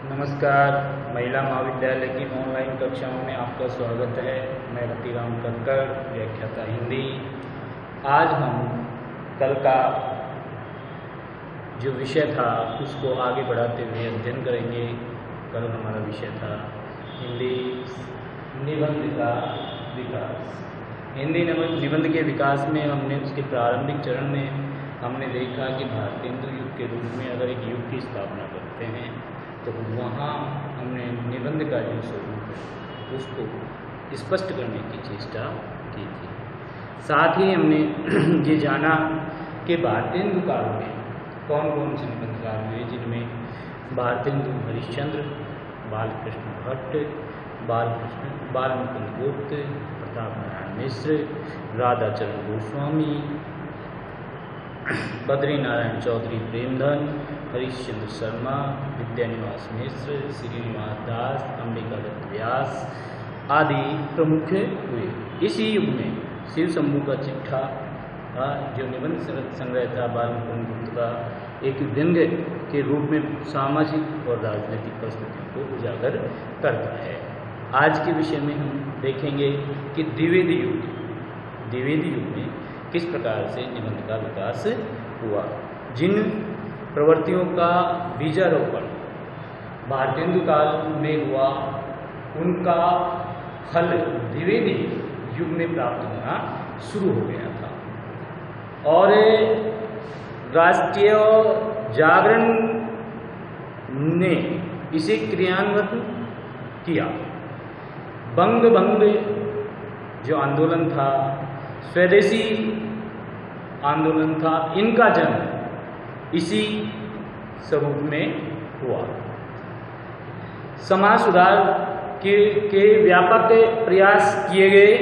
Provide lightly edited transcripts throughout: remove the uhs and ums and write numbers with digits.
नमस्कार। महिला महाविद्यालय की ऑनलाइन कक्षाओं में आपका स्वागत है। मैं रतिराम कक्कड़, व्याख्याता हिंदी। आज हम कल का जो विषय था उसको आगे बढ़ाते हुए अध्ययन करेंगे। कल हमारा विषय था हिंदी निबंध का विकास। हिंदी निबंध के विकास में हमने उसके प्रारंभिक चरण में हमने देखा कि भारतेंदु युग के रूप में अगर एक युग की स्थापना करते हैं तो वहाँ हमने निबंध का जो स्वरूप है उसको स्पष्ट करने की चेष्टा की थी। साथ ही हमने ये जाना कि भारतेंदु काल में कौन कौन से निबंधकार हुए, जिनमें भारतेंदु हरिश्चंद्र, बालकृष्ण भट्ट, बालमुकुंद गुप्त, प्रताप नारायण मिश्र, राधाचरण गोस्वामी, बद्री नारायण चौधरी प्रेमधन, हरिश्चंद्र शर्मा, विद्यानिवास मिश्र, श्रीनिवास दास, अंबिकादत्त व्यास आदि प्रमुख हुए। इसी युग में शिव शंभू का चिट्ठा जो निबंध संग्रह था बालमुकुंद गुप्त का, एक व्यंग के रूप में सामाजिक और राजनीतिक परिस्थितियों को उजागर करता है। आज के विषय में हम देखेंगे कि द्विवेदी युग में किस प्रकार से निबंध का विकास हुआ। जिन प्रवृत्तियों का बीजारोपण भारतेंदु काल में हुआ उनका फल द्विवेदी युग में प्राप्त होना शुरू हो गया था और राष्ट्रीय जागरण ने इसे क्रियान्वित किया। बंग जो आंदोलन था, स्वदेशी आंदोलन था, इनका जन्म इसी स्वरूप में हुआ। समाज सुधार के व्यापक प्रयास किए गए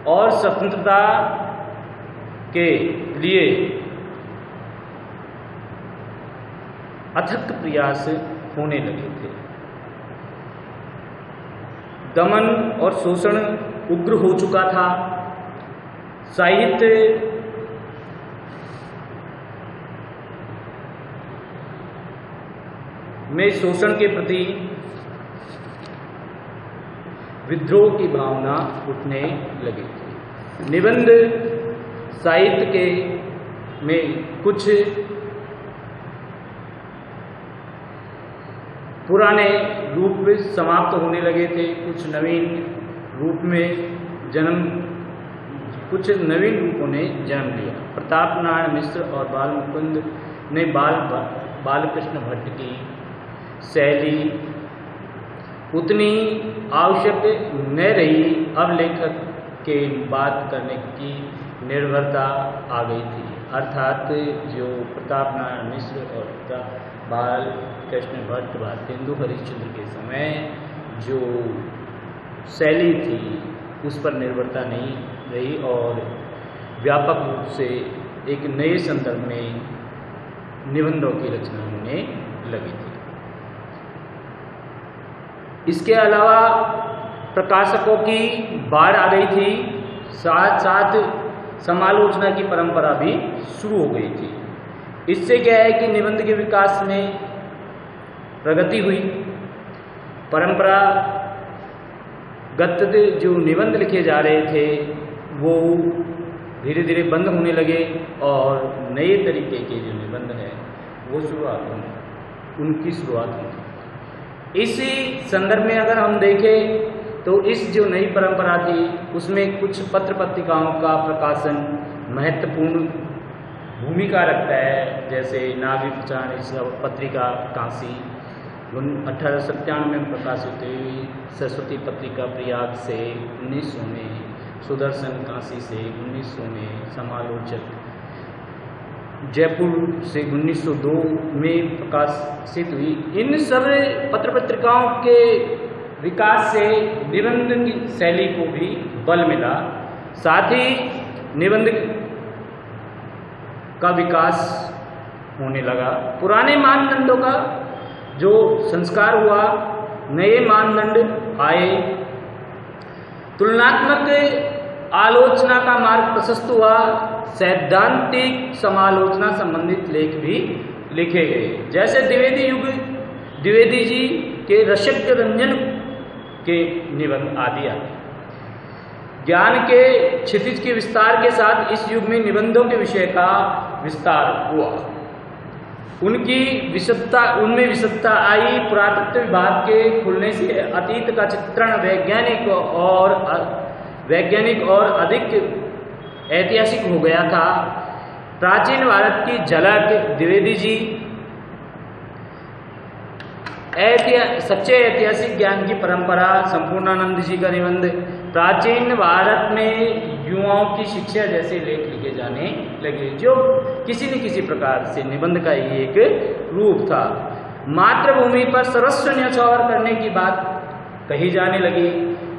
और स्वतंत्रता के लिए अथक प्रयास होने लगे थे। दमन और शोषण उग्र हो चुका था। साहित्य में शोषण के प्रति विद्रोह की भावना उठने लगी थी। निबंध साहित्य के में कुछ पुराने रूप समाप्त होने लगे थे, कुछ नवीन रूपों ने जन्म लिया। प्रताप नारायण मिश्र और बालमुकुंद ने बालकृष्ण भट्ट की शैली उतनी आवश्यक न रही। अब लेखक के बात करने की निर्भरता आ गई थी, अर्थात जो प्रताप नारायण मिश्र और बालकृष्ण भट्ट, भारतेंदु हरिश्चंद्र के समय जो शैली थी उस पर निर्भरता नहीं रही और व्यापक रूप से एक नए संदर्भ में निबंधों की रचना होने लगी थी। इसके अलावा प्रकाशकों की बाढ़ आ गई थी, साथ साथ समालोचना की परंपरा भी शुरू हो गई थी। इससे क्या है कि निबंध के विकास में प्रगति हुई। परंपरागत जो निबंध लिखे जा रहे थे वो धीरे धीरे बंद होने लगे और नए तरीके के जो निबंध हैं वो उनकी शुरुआत हुई। इसी संदर्भ में अगर हम देखें तो इस जो नई परंपरा थी उसमें कुछ पत्र पत्रिकाओं का प्रकाशन महत्वपूर्ण भूमिका रखता है। जैसे नागरिक प्रचार पत्रिका काशी 1897 में प्रकाशित हुई, सरस्वती पत्रिका प्रयाग से 1900 में, सुदर्शन काशी से 1900 में, समालोचक जयपुर से 1902 में प्रकाशित हुई। इन सब पत्र पत्रिकाओं के विकास से निबंध की शैली को भी बल मिला, साथ ही निबंध का विकास होने लगा। पुराने मानदंडों का जो संस्कार हुआ, नए मानदंड आए, तुलनात्मक आलोचना का मार्ग प्रशस्त हुआ, सैद्धांतिक समालोचना संबंधित लेख भी लिखे गए। जैसे द्विवेदी युग द्विवेदी जी के रसज्ञ रंजन के निबंध आदि आदि। ज्ञान के क्षितिज के विस्तार के साथ इस युग में निबंधों के विषय का विस्तार हुआ। उनमें विशुद्धता आई। पुरातत्व विभाग के खुलने से अतीत का चित्रण वैज्ञानिक और अधिक ऐतिहासिक हो गया था। प्राचीन भारत की झलक द्विवेदी जी सच्चे ऐतिहासिक ज्ञान की परंपरा संपूर्णानंद जी का निबंध, प्राचीन भारत में युवाओं की शिक्षा जैसे लेख लिखे जाने लगे, जो किसी न किसी प्रकार से निबंध का ही एक रूप था। मातृभूमि पर सर्वस्व न्यौछावर करने की बात कही जाने लगी।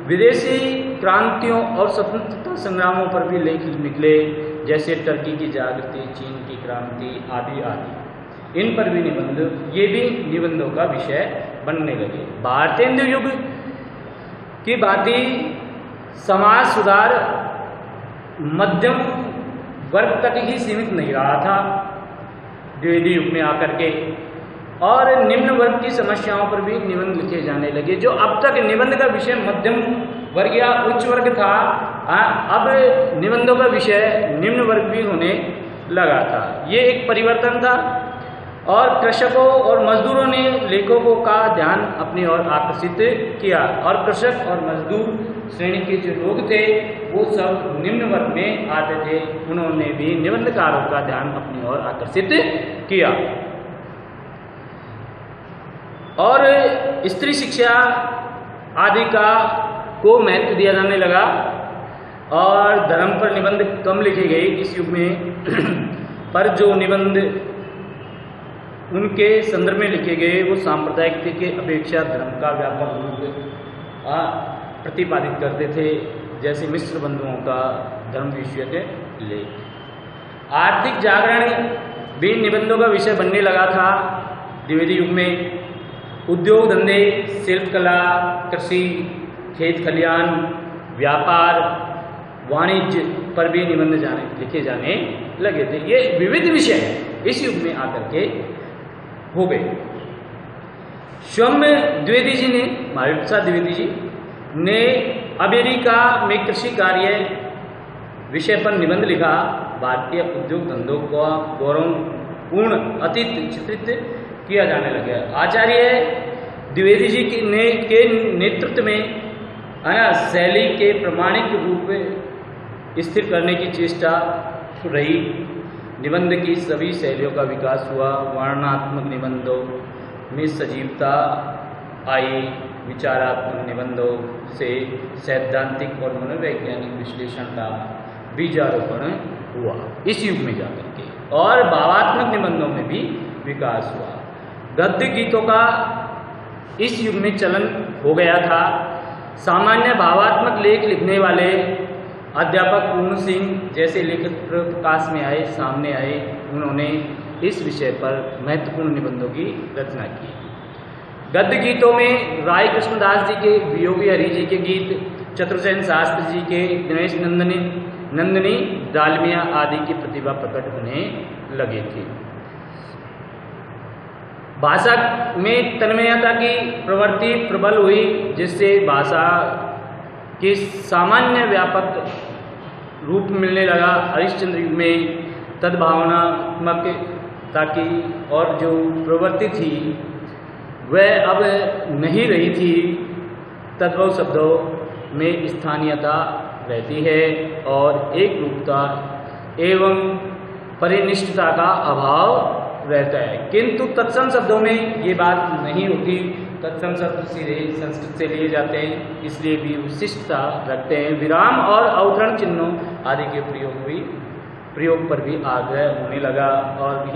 विदेशी क्रांतियों और स्वतंत्रता संग्रामों पर भी लेख निकले, जैसे टर्की की जागृति, चीन की क्रांति आदि आदि। इन पर भी ये भी निबंधों का विषय बनने लगे। भारतेंदु युग की भांति समाज सुधार मध्यम वर्ग तक ही सीमित नहीं रहा था द्विवेदी युग में आकर के, और निम्न वर्ग की समस्याओं पर भी निबंध लिखे जाने लगे। जो अब तक निबंध का विषय मध्यम वर्ग या उच्च वर्ग था, अब निबंधों का विषय निम्न वर्ग भी होने लगा था। ये एक परिवर्तन था, और कृषकों और मजदूरों ने लेखकों का ध्यान अपनी ओर आकर्षित किया, और कृषक और मजदूर श्रेणी के जो लोग थे वो सब निम्न वर्ग में आते थे। उन्होंने भी निबंधकारों का ध्यान अपनी ओर आकर्षित किया, और स्त्री शिक्षा आदि को महत्व दिया जाने लगा, और धर्म पर निबंध कम लिखे गए इस युग में। पर जो निबंध उनके संदर्भ में लिखे गए वो सांप्रदायिकता के अपेक्षा धर्म का व्यापक रूप प्रतिपादित करते थे, जैसे मिश्र बंधुओं का धर्म विषय के लेख। आर्थिक जागरण भी निबंधों का विषय बनने लगा था द्विवेदी युग में। उद्योग धंधे, शिल्पकला, कृषि, खेत खलियान, व्यापार, वाणिज्य पर भी निबंध लिखे जाने लगे थे। ये विविध विषय इस युग में आकर के हो गए। स्वयं द्विवेदी जी ने, महावीर प्रसाद द्विवेदी जी ने अमेरिका में कृषि कार्य विषय पर निबंध लिखा। भारतीय उद्योग धंधों का गौरवपूर्ण अतीत चित्रित किया जाने लगा। आचार्य द्विवेदी जी के नेतृत्व में शैली के प्रमाणिक रूप स्थिर करने की चेष्टा रही। निबंध की सभी शैलियों का विकास हुआ। वर्णनात्मक निबंधों में सजीवता आई। विचारात्मक निबंधों से सैद्धांतिक और मनोवैज्ञानिक विश्लेषण का बीजारोपण हुआ इस युग में जाकर के, और भावात्मक निबंधों में भी विकास हुआ। गद्य गीतों का इस युग में चलन हो गया था। सामान्य भावात्मक लेख लिखने वाले अध्यापक पूर्ण सिंह जैसे लेखक प्रकाश में सामने आए। उन्होंने इस विषय पर महत्वपूर्ण निबंधों की रचना की। गद्य गीतों में राय कृष्णदास जी के वियोगी हरि जी के गीत, चतुर्सेन शास्त्री जी के गणेश नंदिनी, डालमिया आदि की प्रतिभा प्रकट होने लगी थी। भाषा में तन्मयता की प्रवृत्ति प्रबल हुई, जिससे भाषा के सामान्य व्यापक रूप मिलने लगा। हरिश्चंद्र युग में तद्भावनात्मकता की और जो प्रवृत्ति थी वह अब नहीं रही थी। तद्भव शब्दों में स्थानीयता रहती है और एक रूपता एवं परिनिष्ठता का अभाव रहता है, किंतु तत्सम शब्दों में ये बात नहीं होती। तत्सम शब्द सीधे संस्कृत से लिए जाते हैं, इसलिए भी विशिष्टता रखते हैं। विराम और अवतरण चिन्हों आदि के प्रयोग पर भी आग्रह होने लगा, और